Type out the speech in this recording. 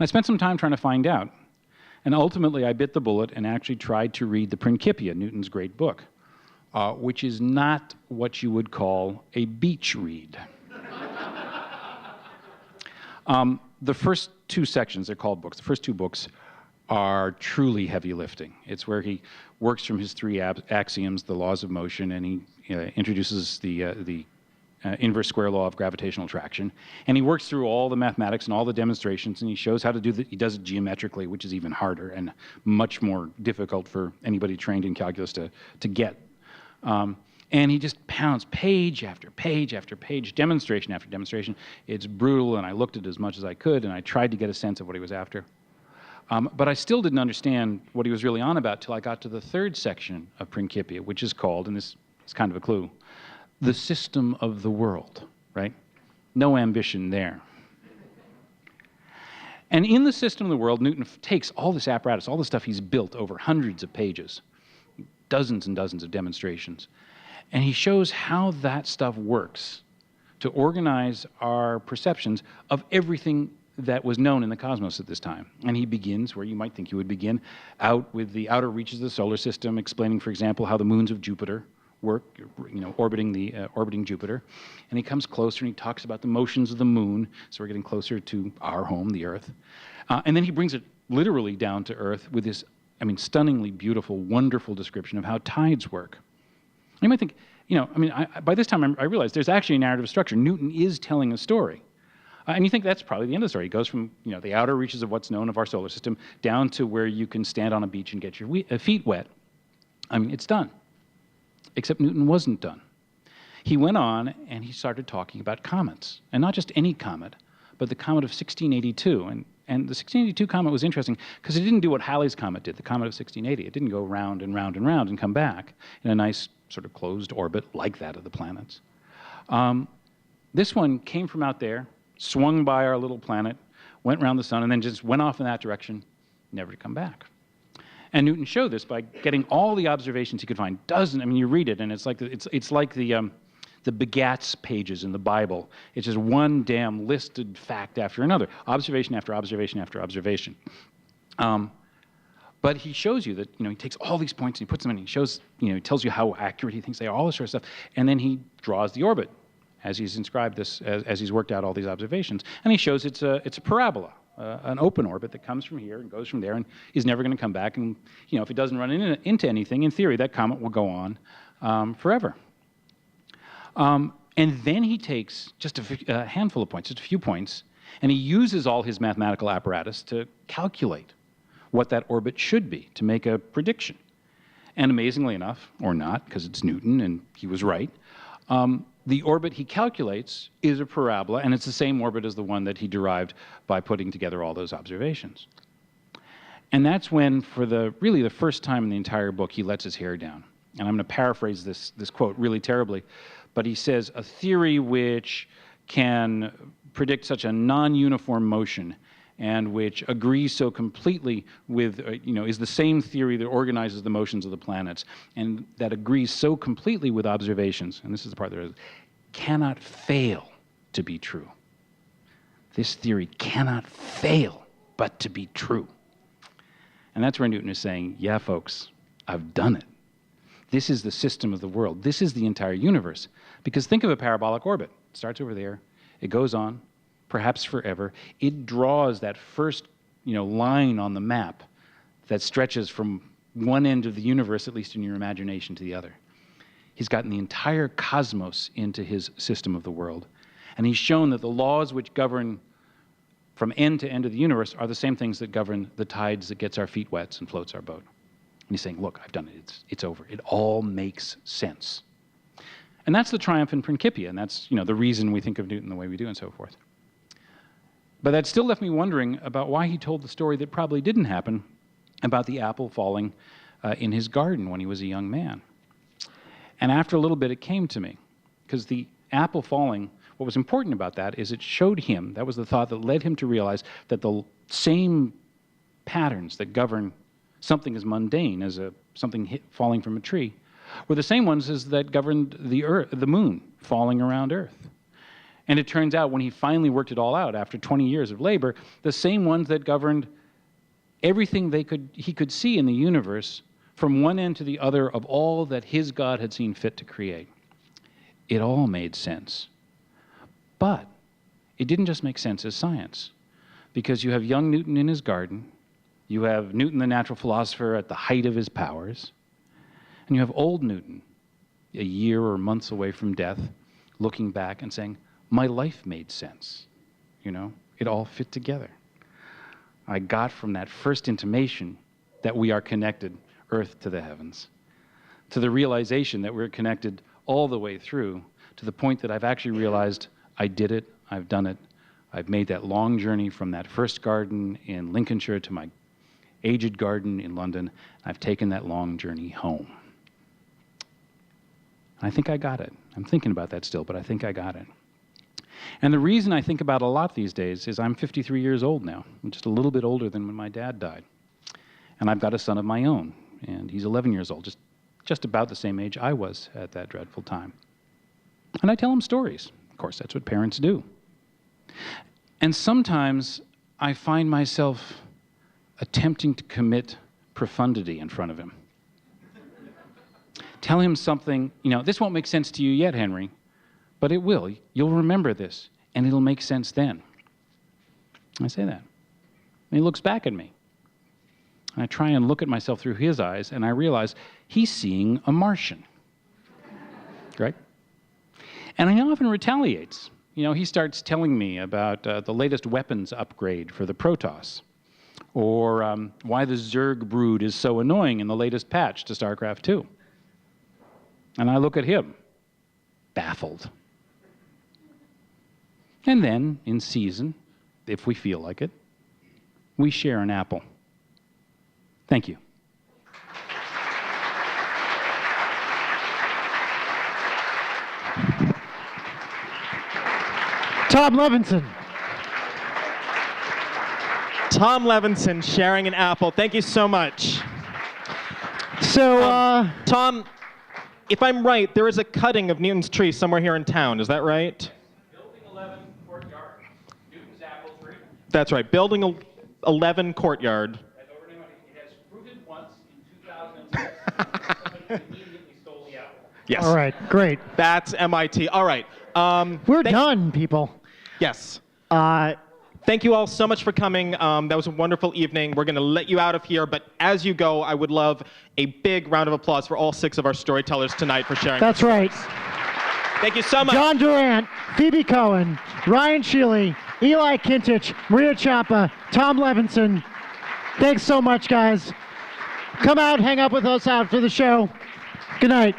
I spent some time trying to find out. And ultimately, I bit the bullet and actually tried to read the Principia, Newton's great book, which is not what you would call a beach read. The first two sections, they're called books, the first two books are truly heavy lifting. It's where he works from his three axioms, the laws of motion, and he introduces the inverse square law of gravitational attraction. And he works through all the mathematics and all the demonstrations, and he shows how to do that. He does it geometrically, which is even harder and much more difficult for anybody trained in calculus to get. And he just pounds page after page after page, demonstration after demonstration. It's brutal, and I looked at it as much as I could, and I tried to get a sense of what he was after. But I still didn't understand what he was really on about till I got to the third section of Principia, which is called, and this is kind of a clue, the system of the world, right? No ambition there. And in the system of the world, Newton takes all this apparatus, all the stuff he's built over hundreds of pages, dozens and dozens of demonstrations, and he shows how that stuff works to organize our perceptions of everything that was known in the cosmos at this time. And he begins where you might think he would begin, out with the outer reaches of the solar system, explaining, for example, how the moons of Jupiter work, orbiting Jupiter. And he comes closer and he talks about the motions of the moon, so we're getting closer to our home, the Earth. And then he brings it literally down to Earth with this, stunningly beautiful, wonderful description of how tides work. You might think, by this time I realized there's actually a narrative structure. Newton is telling a story. And you think that's probably the end of the story. It goes from the outer reaches of what's known of our solar system down to where you can stand on a beach and get your feet wet. It's done. Except Newton wasn't done. He went on and he started talking about comets. And not just any comet, but the comet of 1682. And the 1682 comet was interesting because it didn't do what Halley's comet did, the comet of 1680. It didn't go round and round and round and come back in a nice sort of closed orbit like that of the planets. This one came from out there, swung by our little planet, went around the sun, and then just went off in that direction, never to come back. And Newton showed this by getting all the observations he could find. You read it, and it's like the begats pages in the Bible. It's just one damn listed fact after another, observation after observation after observation. But he shows you that he takes all these points and he puts them in. He shows he tells you how accurate he thinks they are, all this sort of stuff, and then he draws the orbit as he's inscribed this, as he's worked out all these observations, and he shows it's a parabola, an open orbit that comes from here and goes from there and is never going to come back. And if it doesn't run into anything, in theory, that comet will go on forever. And then he takes just a handful of points, just a few points, and he uses all his mathematical apparatus to calculate what that orbit should be, to make a prediction. And amazingly enough, or not, because it's Newton and he was right, the orbit he calculates is a parabola, and it's the same orbit as the one that he derived by putting together all those observations. And that's when, for really the first time in the entire book, he lets his hair down. And I'm going to paraphrase this quote really terribly, but he says, a theory which can predict such a non-uniform motion and which agrees so completely with, is the same theory that organizes the motions of the planets, and that agrees so completely with observations, and this is the part that is, cannot fail to be true. This theory cannot fail but to be true. And that's where Newton is saying, yeah, folks, I've done it. This is the system of the world. This is the entire universe. Because think of a parabolic orbit. It starts over there. It goes on, perhaps forever. It draws that first, line on the map that stretches from one end of the universe, at least in your imagination, to the other. He's gotten the entire cosmos into his system of the world. And he's shown that the laws which govern from end to end of the universe are the same things that govern the tides that gets our feet wet and floats our boat. And he's saying, look, I've done it. It's over. It all makes sense. And that's the triumph in Principia, and that's the reason we think of Newton the way we do and so forth. But that still left me wondering about why he told the story that probably didn't happen about the apple falling in his garden when he was a young man. And after a little bit, it came to me, because the apple falling, what was important about that is it showed him, that was the thought that led him to realize that the same patterns that govern something as mundane as something falling from a tree were the same ones as that governed the moon falling around Earth. And it turns out when he finally worked it all out after 20 years of labor, the same ones that governed everything he could see in the universe from one end to the other of all that his God had seen fit to create. It all made sense. But it didn't just make sense as science, because you have young Newton in his garden, you have Newton the natural philosopher at the height of his powers, and you have old Newton, a year or months away from death, looking back and saying, my life made sense. You know, it all fit together. I got from that first intimation that we are connected, earth to the heavens, to the realization that we're connected all the way through, to the point that I've actually realized I did it, I've done it, I've made that long journey from that first garden in Lincolnshire to my aged garden in London. I've taken that long journey home. I think I got it. I'm thinking about that still, but I think I got it. And the reason I think about it a lot these days is I'm 53 years old now. I'm just a little bit older than when my dad died. And I've got a son of my own, and he's 11 years old, just about the same age I was at that dreadful time. And I tell him stories. Of course, that's what parents do. And sometimes I find myself attempting to commit profundity in front of him. Tell him something, this won't make sense to you yet, Henry, but it will. You'll remember this, and it'll make sense then. I say that. And he looks back at me. I try and look at myself through his eyes, and I realize he's seeing a Martian. Right? And he often retaliates. He starts telling me about the latest weapons upgrade for the Protoss, or why the Zerg brood is so annoying in the latest patch to StarCraft II. And I look at him, baffled. And then, in season, if we feel like it, we share an apple. Thank you. Tom Levenson. Tom Levenson sharing an apple. Thank you so much. So, Tom, if I'm right, there is a cutting of Newton's tree somewhere here in town. Is that right? Building 11 courtyard. Newton's apple tree. That's right. Building 11 courtyard. It has fruited once in 2006. Somebody immediately stole the apple. Yes. all right, great. That's MIT. All right. We're done, people. Yes. Thank you all so much for coming. That was a wonderful evening. We're going to let you out of here, but as you go, I would love a big round of applause for all 6 of our storytellers tonight for sharing. That's right. Thank you so much. John Durant, Phoebe Cohen, Ryan Sheeley, Eli Kintisch, Maria Ciampa, Tom Levenson. Thanks so much, guys. Come out, hang out with us after the show. Good night.